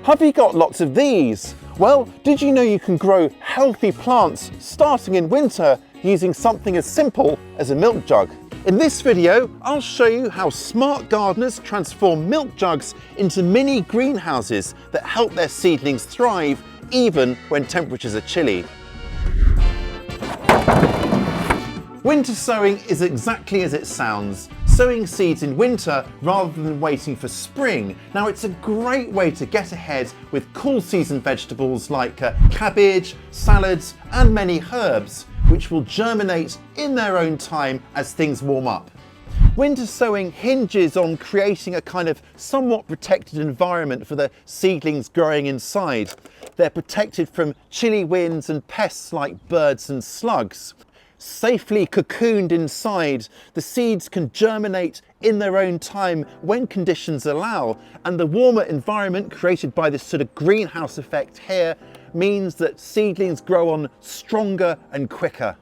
Have you got lots of these? Well, did you know you can grow healthy plants starting in winter using something as simple as a milk jug? In this video, I'll show you how smart gardeners transform milk jugs into mini greenhouses that help their seedlings thrive even when temperatures are chilly. Winter sowing is exactly as it sounds, sowing seeds in winter rather than waiting for spring. Now, it's a great way to get ahead with cool season vegetables like cabbage, salads and many herbs, which will germinate in their own time as things warm up. Winter sowing hinges on creating a kind of somewhat protected environment for the seedlings growing inside. They're protected from chilly winds and pests like birds and slugs. Safely cocooned inside, the seeds can germinate in their own time when conditions allow, and the warmer environment created by this sort of greenhouse effect here means that seedlings grow on stronger and quicker.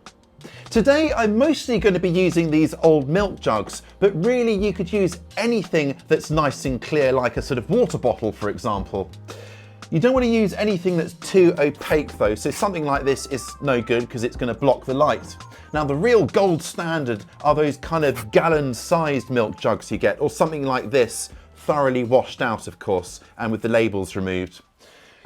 Today I'm mostly going to be using these old milk jugs, but really you could use anything that's nice and clear, like a sort of water bottle, for example. You don't want to use anything that's too opaque though, so something like this is no good because it's going to block the light. Now, the real gold standard are those kind of gallon-sized milk jugs you get, or something like this, thoroughly washed out of course, and with the labels removed.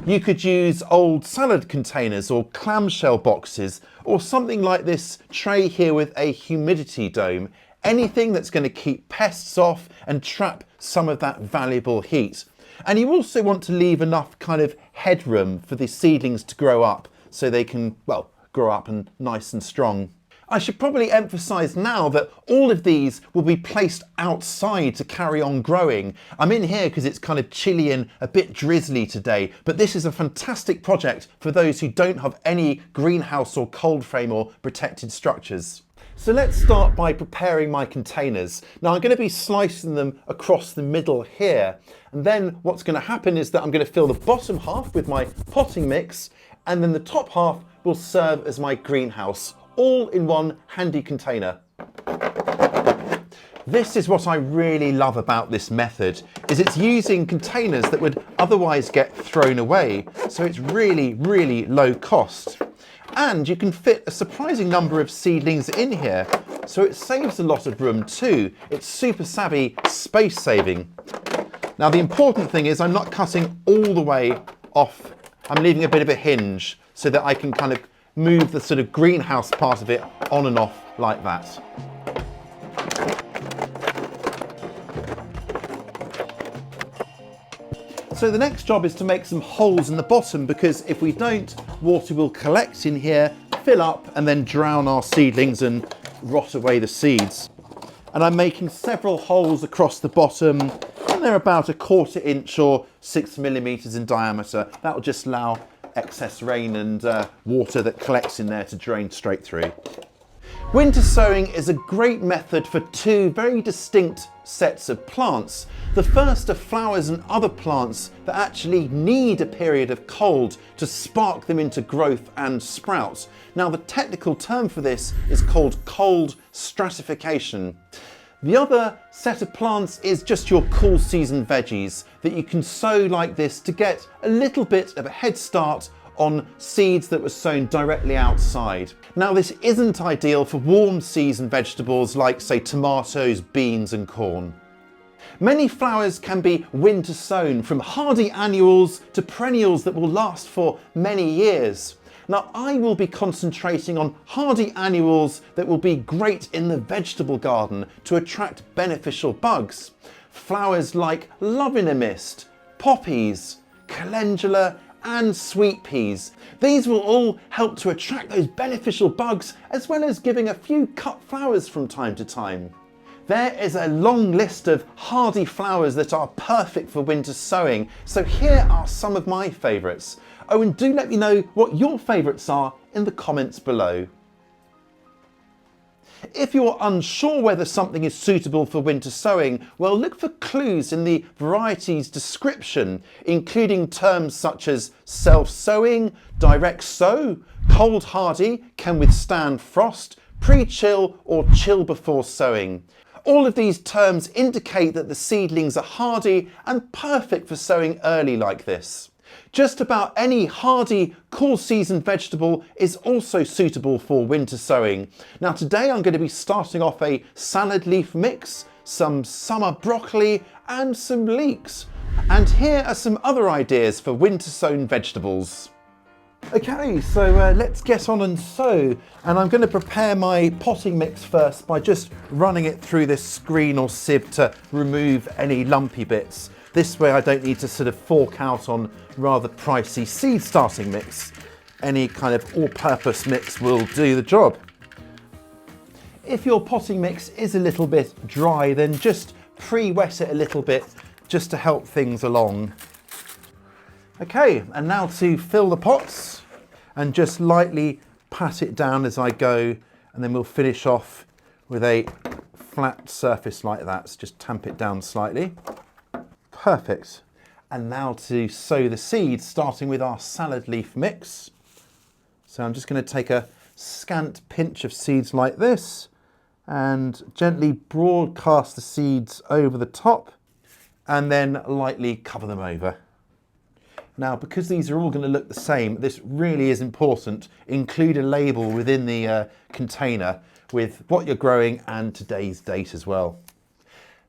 You could use old salad containers or clamshell boxes, or something like this tray here with a humidity dome. Anything that's going to keep pests off and trap some of that valuable heat. And you also want to leave enough kind of headroom for the seedlings to grow up so they can, well, grow up and nice and strong. I should probably emphasize now that all of these will be placed outside to carry on growing. I'm in here because it's kind of chilly and a bit drizzly today, but this is a fantastic project for those who don't have any greenhouse or cold frame or protected structures. So let's start by preparing my containers. Now, I'm going to be slicing them across the middle here. And then what's going to happen is that I'm going to fill the bottom half with my potting mix, and then the top half will serve as my greenhouse, all in one handy container. This is what I really love about this method, is it's using containers that would otherwise get thrown away. So it's really, really low cost. And you can fit a surprising number of seedlings in here, so it saves a lot of room too. It's super savvy, space saving. Now, the important thing is I'm not cutting all the way off. I'm leaving a bit of a hinge so that I can kind of move the sort of greenhouse part of it on and off like that. So the next job is to make some holes in the bottom, because if we don't, water will collect in here, fill up and then drown our seedlings and rot away the seeds. And I'm making several holes across the bottom, and they're about 1/4 inch or 6 millimeters in diameter. That will just allow excess rain and water that collects in there to drain straight through. Winter sowing is a great method for two very distinct sets of plants. The first are flowers and other plants that actually need a period of cold to spark them into growth and sprout. Now, the technical term for this is called cold stratification. The other set of plants is just your cool season veggies that you can sow like this to get a little bit of a head start on seeds that were sown directly outside. Now, this isn't ideal for warm season vegetables like, say, tomatoes, beans and corn. Many flowers can be winter sown, from hardy annuals to perennials that will last for many years. Now, I will be concentrating on hardy annuals that will be great in the vegetable garden to attract beneficial bugs. Flowers like love in a mist, poppies, calendula and sweet peas. These will all help to attract those beneficial bugs, as well as giving a few cut flowers from time to time. There is a long list of hardy flowers that are perfect for winter sowing, so here are some of my favourites. Oh, and do let me know what your favourites are in the comments below. If you're unsure whether something is suitable for winter sowing, well, look for clues in the variety's description, including terms such as self-sowing, direct sow, cold hardy, can withstand frost, pre-chill or chill before sowing. All of these terms indicate that the seedlings are hardy and perfect for sowing early like this. Just about any hardy, cool season vegetable is also suitable for winter sowing. Now today I'm going to be starting off a salad leaf mix, some summer broccoli and some leeks. And here are some other ideas for winter sown vegetables. Okay, so let's get on and sow, and I'm going to prepare my potting mix first by just running it through this screen or sieve to remove any lumpy bits. This way I don't need to sort of fork out on rather pricey seed starting mix. Any kind of all-purpose mix will do the job. If your potting mix is a little bit dry, then just pre-wet it a little bit just to help things along. Okay, and now to fill the pots and just lightly pat it down as I go, and then we'll finish off with a flat surface like that. So just tamp it down slightly. Perfect. And now to sow the seeds, starting with our salad leaf mix. So I'm just going to take a scant pinch of seeds like this and gently broadcast the seeds over the top and then lightly cover them over. Now, because these are all going to look the same, this really is important. Include a label within the container with what you're growing and today's date as well.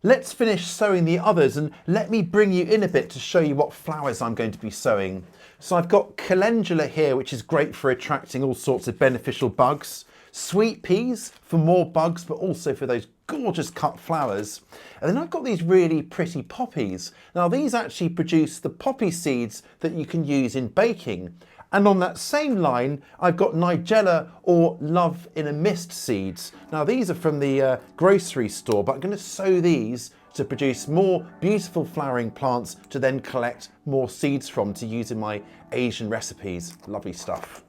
Let's finish sowing the others, and let me bring you in a bit to show you what flowers I'm going to be sowing. So I've got calendula here, which is great for attracting all sorts of beneficial bugs. Sweet peas for more bugs, but also for those gorgeous cut flowers. And then I've got these really pretty poppies. Now these actually produce the poppy seeds that you can use in baking. And on that same line, I've got Nigella or Love in a Mist seeds. Now these are from the grocery store, but I'm going to sow these to produce more beautiful flowering plants to then collect more seeds from to use in my Asian recipes. Lovely stuff.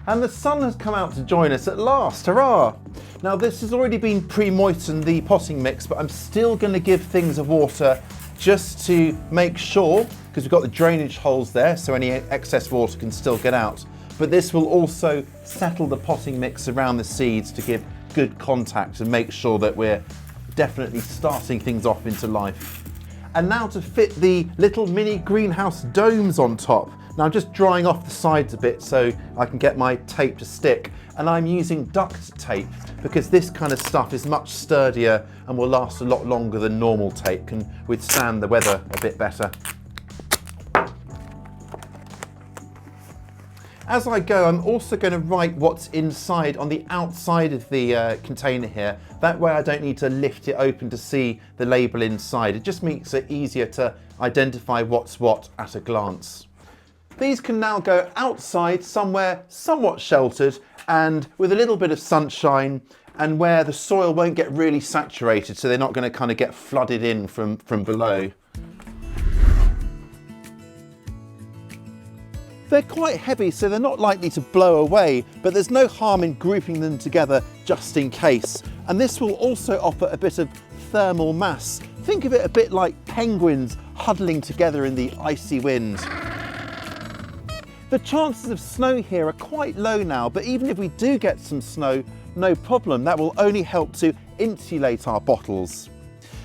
And the sun has come out to join us at last, hurrah! Now this has already been pre-moistened, the potting mix, but I'm still going to give things a water just to make sure, because we've got the drainage holes there, so any excess water can still get out. But this will also settle the potting mix around the seeds to give good contact and make sure that we're definitely starting things off into life. And now to fit the little mini greenhouse domes on top. Now I'm just drying off the sides a bit so I can get my tape to stick, and I'm using duct tape because this kind of stuff is much sturdier and will last a lot longer than normal tape, can withstand the weather a bit better. As I go, I'm also going to write what's inside on the outside of the container here. That way I don't need to lift it open to see the label inside. It just makes it easier to identify what's what at a glance. These can now go outside somewhere somewhat sheltered and with a little bit of sunshine, and where the soil won't get really saturated, so they're not going to kind of get flooded in from below. They're quite heavy, so they're not likely to blow away, but there's no harm in grouping them together just in case. And this will also offer a bit of thermal mass. Think of it a bit like penguins huddling together in the icy wind. The chances of snow here are quite low now, but even if we do get some snow, no problem. That will only help to insulate our bottles.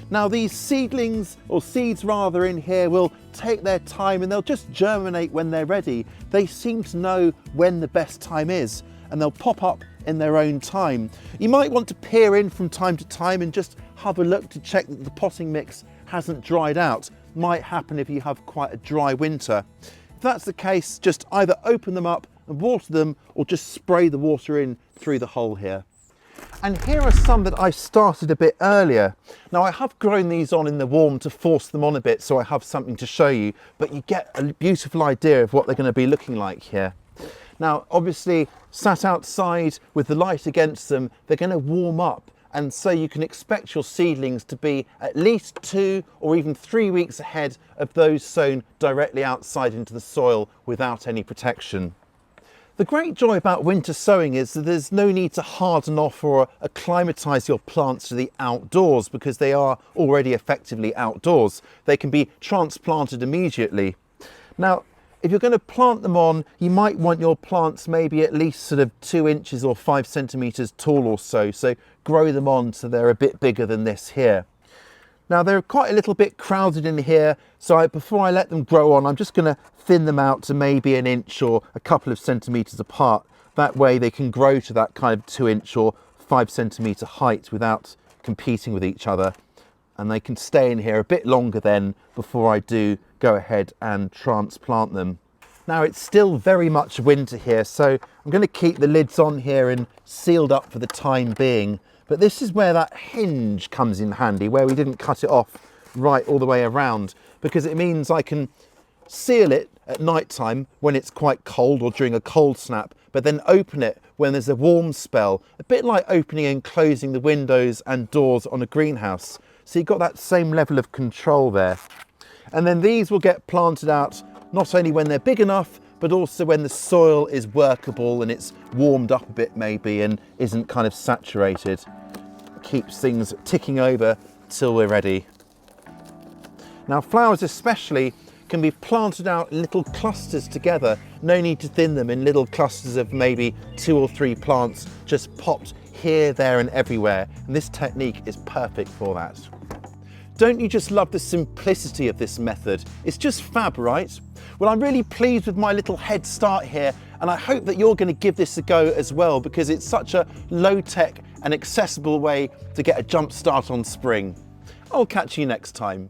Now these seedlings, or seeds rather, in here will take their time and they'll just germinate when they're ready. They seem to know when the best time is, and they'll pop up in their own time. You might want to peer in from time to time and just have a look to check that the potting mix hasn't dried out. Might happen if you have quite a dry winter. If that's the case, just either open them up and water them, or just spray the water in through the hole here. And here are some that I started a bit earlier. Now I have grown these on in the warm to force them on a bit so I have something to show you, but you get a beautiful idea of what they're going to be looking like here. Now obviously sat outside with the light against them, they're going to warm up, and so you can expect your seedlings to be at least 2 or even 3 weeks ahead of those sown directly outside into the soil without any protection. The great joy about winter sowing is that there's no need to harden off or acclimatise your plants to the outdoors, because they are already effectively outdoors. They can be transplanted immediately. Now, if you're going to plant them on, you might want your plants maybe at least sort of 2 inches or 5 centimetres tall or so. So grow them on so they're a bit bigger than this here. Now they're quite a little bit crowded in here, so before I let them grow on, I'm just going to thin them out to maybe an inch or a couple of centimetres apart. That way they can grow to that kind of 2 inch or 5 centimetre height without competing with each other. And they can stay in here a bit longer then before I do go ahead and transplant them. Now it's still very much winter here, so I'm going to keep the lids on here and sealed up for the time being. But this is where that hinge comes in handy, where we didn't cut it off right all the way around, because it means I can seal it at night time when it's quite cold or during a cold snap, but then open it when there's a warm spell, a bit like opening and closing the windows and doors on a greenhouse. So you've got that same level of control there. And then these will get planted out not only when they're big enough, but also when the soil is workable and it's warmed up a bit maybe and isn't kind of saturated. Keeps things ticking over till we're ready. Now flowers especially can be planted out in little clusters together. No need to thin them in little clusters of maybe 2 or 3 plants just popped here, there and everywhere. And this technique is perfect for that. Don't you just love the simplicity of this method? It's just fab, right? Well, I'm really pleased with my little head start here, and I hope that you're going to give this a go as well, because it's such a low-tech and accessible way to get a jump start on spring. I'll catch you next time.